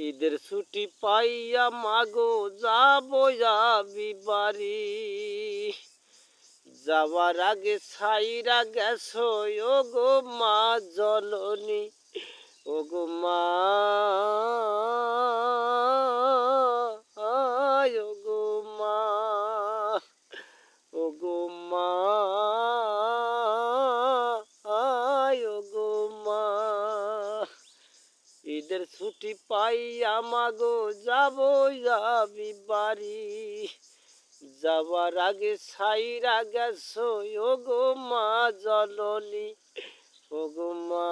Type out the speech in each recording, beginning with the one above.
ঈদের ছুটি পাইয়া মাগো যাবো যাবি বাড়ি। যাওয়ার আগে ছাইরা গেছো ও গো মা জননী, ও গো মা, ও গো মা, ও গো মা, ও গো মা। ঈদের ছুটি পাইয়া মাগো যাবো যাবি বাড়ি। যাবার আগে ছাইরা গেছো ও গো মা জননী, ও গো মা,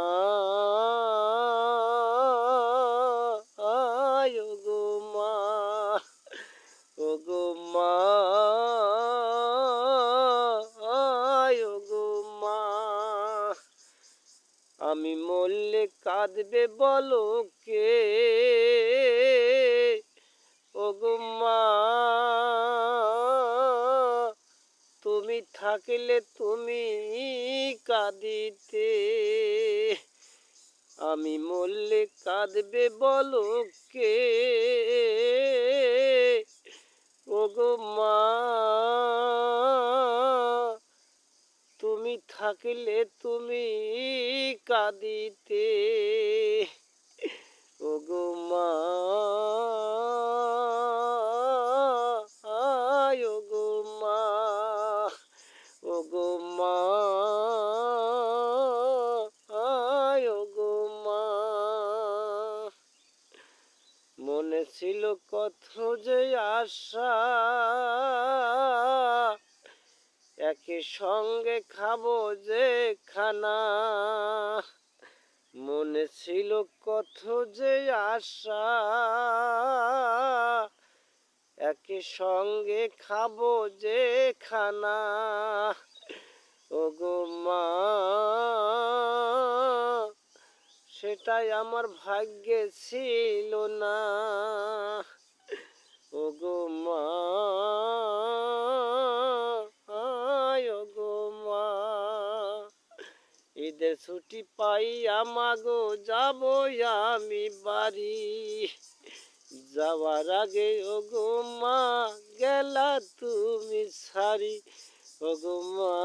ও গো মা, ও গো মা, ও গো মা। আমি মরলে কাঁদবে বলো কে, ও গো মা, তুমি থাকলে তুমি কাঁদিতে। আমি মরলে কাঁদবে বলো কে, ও গো মা, তুমি থাকলে তুমি কাঁদিতে। ও গো মা, ও গো মা, ও গো মা, ও গো মা। মনে ছিল কত যে আশা, একই সঙ্গে খাবো যে খানা। মনে ছিল কত যে আশা, একই সঙ্গে খাবো যে খানা। ও গো মা, সেটাই আমার ভাগ্যে ছিল না। ও গো মা, ও গো মা। ঈদের ছুটি পাইয়া মাগো যাবো আমি বাড়ি। যাওয়ার আগে ও গো মা গেলা তুমি ছাড়ি, ও গো মা।